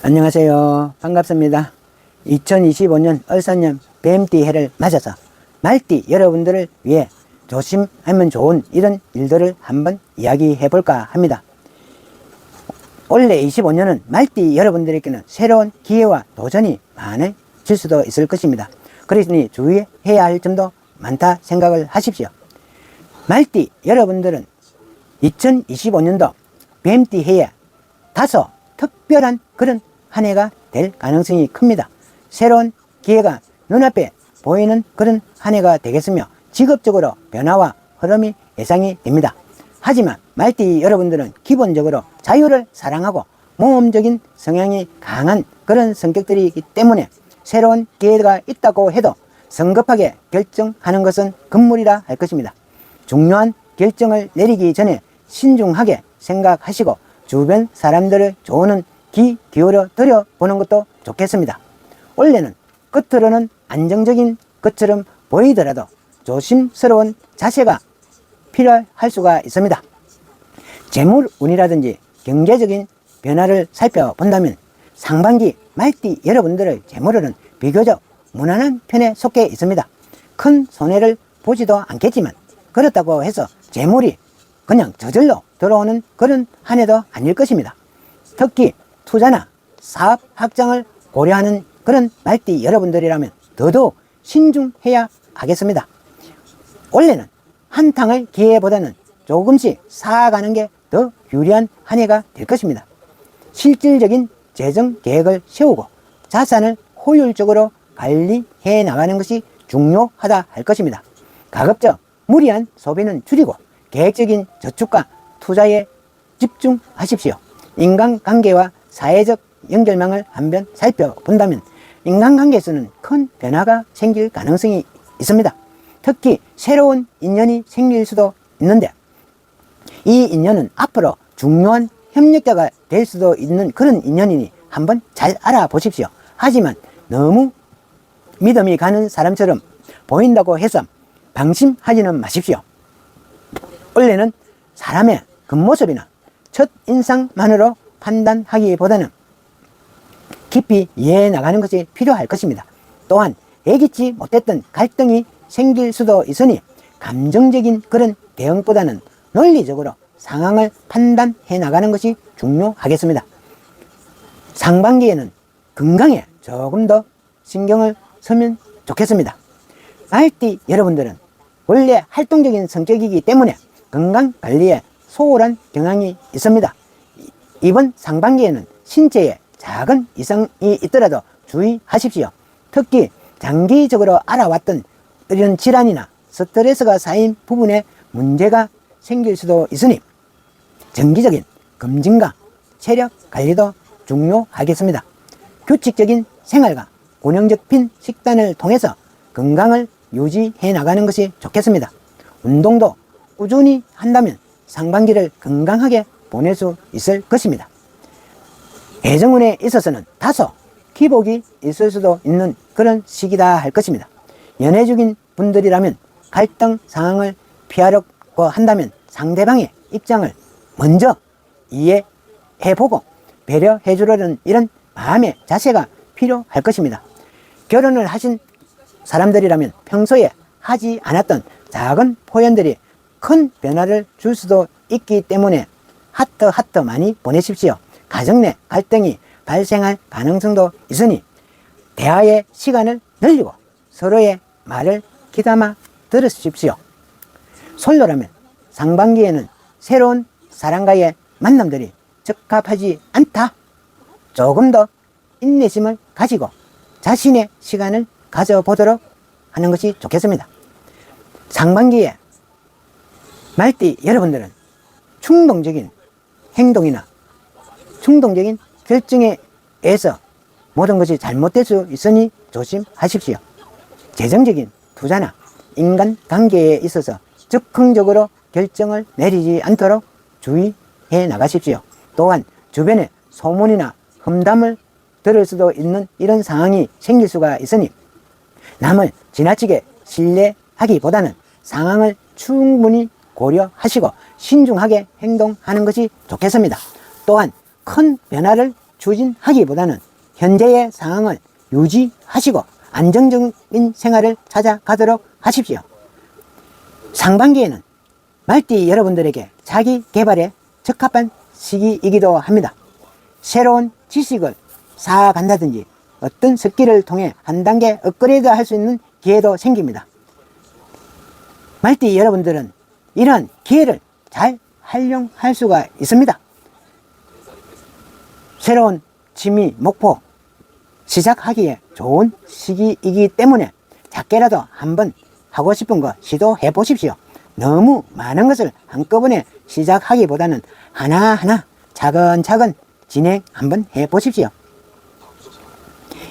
안녕하세요. 반갑습니다. 2025년 을사년 뱀띠 해를 맞아서 말띠 여러분들을 위해 조심하면 좋은 이런 일들을 한번 이야기해 볼까 합니다. 올해 25년은 말띠 여러분들에게는 새로운 기회와 도전이 많아질 수도 있을 것입니다. 그러니 주의해야 할 점도 많다 생각을 하십시오. 말띠 여러분들은 2025년도 뱀띠 해에 다소 특별한 그런 한 해가 될 가능성이 큽니다. 새로운 기회가 눈앞에 보이는 그런 한 해가 되겠으며 직업적으로 변화와 흐름이 예상이 됩니다. 하지만 말띠 여러분들은 기본적으로 자유를 사랑하고 모험적인 성향이 강한 그런 성격들이기 때문에 새로운 기회가 있다고 해도 성급하게 결정하는 것은 금물이라 할 것입니다. 중요한 결정을 내리기 전에 신중하게 생각하시고 주변 사람들의 조언은 귀 기울여 들여보는 것도 좋겠습니다. 원래는 겉으로는 안정적인 것처럼 보이더라도 조심스러운 자세가 필요할 수가 있습니다. 재물운이라든지 경제적인 변화를 살펴본다면 상반기 말띠 여러분들의 재물은 비교적 무난한 편에 속해 있습니다. 큰 손해를 보지도 않겠지만 그렇다고 해서 재물이 그냥 저절로 들어오는 그런 한 해도 아닐 것입니다. 특히 투자나 사업 확장을 고려하는 그런 말띠 여러분들이라면 더더욱 신중해야 하겠습니다. 원래는 한탕을 기회보다는 조금씩 쌓아가는 게 더 유리한 한 해가 될 것입니다. 실질적인 재정 계획을 세우고 자산을 효율적으로 관리해 나가는 것이 중요하다 할 것입니다. 가급적 무리한 소비는 줄이고 계획적인 저축과 투자에 집중하십시오. 인간관계와 사회적 연결망을 한번 살펴본다면 인간관계에서는 큰 변화가 생길 가능성이 있습니다. 특히 새로운 인연이 생길 수도 있는데 이 인연은 앞으로 중요한 협력자가 될 수도 있는 그런 인연이니 한번 잘 알아보십시오. 하지만 너무 믿음이 가는 사람처럼 보인다고 해서 방심하지는 마십시오. 원래는 사람의 겉모습이나 첫인상만으로 판단하기보다는 깊이 이해해 나가는 것이 필요할 것입니다. 또한 예기치 못했던 갈등이 생길 수도 있으니 감정적인 그런 대응보다는 논리적으로 상황을 판단해 나가는 것이 중요하겠습니다. 상반기에는 건강에 조금 더 신경을 쓰면 좋겠습니다. 말띠 여러분들은 원래 활동적인 성격이기 때문에 건강관리에 소홀한 경향이 있습니다. 이번 상반기에는 신체에 작은 이상이 있더라도 주의하십시오. 특히 장기적으로 알아왔던 이런 질환이나 스트레스가 쌓인 부분에 문제가 생길 수도 있으니 정기적인 검진과 체력 관리도 중요하겠습니다. 규칙적인 생활과 균형적인 식단을 통해서 건강을 유지해 나가는 것이 좋겠습니다. 운동도 꾸준히 한다면 상반기를 건강하게 보낼 수 있을 것입니다. 애정운에 있어서는 다소 기복이 있을 수도 있는 그런 시기다 할 것입니다. 연애 중인 분들이라면 갈등 상황을 피하려고 한다면 상대방의 입장을 먼저 이해해보고 배려해 주려는 이런 마음의 자세가 필요할 것입니다. 결혼을 하신 사람들이라면 평소에 하지 않았던 작은 표현들이 큰 변화를 줄 수도 있기 때문에 하트 많이 보내십시오. 가정 내 갈등이 발생할 가능성도 있으니 대화의 시간을 늘리고 서로의 말을 귀담아 들으십시오. 솔로라면 상반기에는 새로운 사람과의 만남들이 적합하지 않다. 조금 더 인내심을 가지고 자신의 시간을 가져보도록 하는 것이 좋겠습니다. 상반기에 말띠 여러분들은 충동적인 행동이나 충동적인 결정에 의해서 모든 것이 잘못될 수 있으니 조심하십시오. 재정적인 투자나 인간관계에 있어서 즉흥적으로 결정을 내리지 않도록 주의해 나가십시오. 또한 주변에 소문이나 험담을 들을 수도 있는 이런 상황이 생길 수가 있으니 남을 지나치게 신뢰하기보다는 상황을 충분히 고려하시고 신중하게 행동하는 것이 좋겠습니다. 또한 큰 변화를 추진하기보다는 현재의 상황을 유지하시고 안정적인 생활을 찾아가도록 하십시오. 상반기에는 말띠 여러분들에게 자기 개발에 적합한 시기이기도 합니다. 새로운 지식을 쌓아간다든지 어떤 스킬을 통해 한 단계 업그레이드 할 수 있는 기회도 생깁니다. 말띠 여러분들은 이러한 기회를 잘 활용할 수가 있습니다. 새로운 취미, 목표 시작하기에 좋은 시기이기 때문에 작게라도 한번 하고 싶은 거 시도해 보십시오. 너무 많은 것을 한꺼번에 시작하기보다는 하나하나 차근차근 진행 한번 해 보십시오.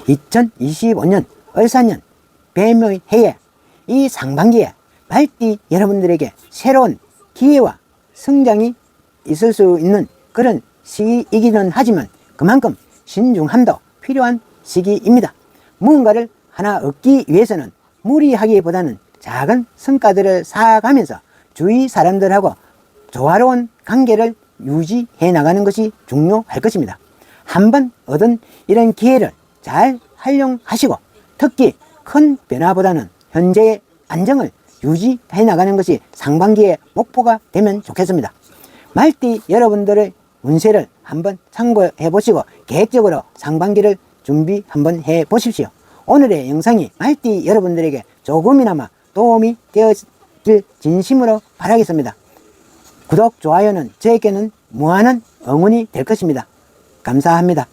2025년 을사년 뱀의 해에 이 상반기에 말띠 여러분들에게 새로운 기회와 성장이 있을 수 있는 그런 시기이기는 하지만 그만큼 신중함도 필요한 시기입니다. 무언가를 하나 얻기 위해서는 무리하기보다는 작은 성과들을 쌓아가면서 주위 사람들하고 조화로운 관계를 유지해 나가는 것이 중요할 것입니다. 한번 얻은 이런 기회를 잘 활용하시고 특히 큰 변화보다는 현재의 안정을 유지해 나가는 것이 상반기의 목표가 되면 좋겠습니다. 말띠 여러분들의 운세를 한번 참고해 보시고 계획적으로 상반기를 준비 한번 해 보십시오. 오늘의 영상이 말띠 여러분들에게 조금이나마 도움이 되었길 진심으로 바라겠습니다. 구독, 좋아요는 저에게는 무한한 응원이 될 것입니다. 감사합니다.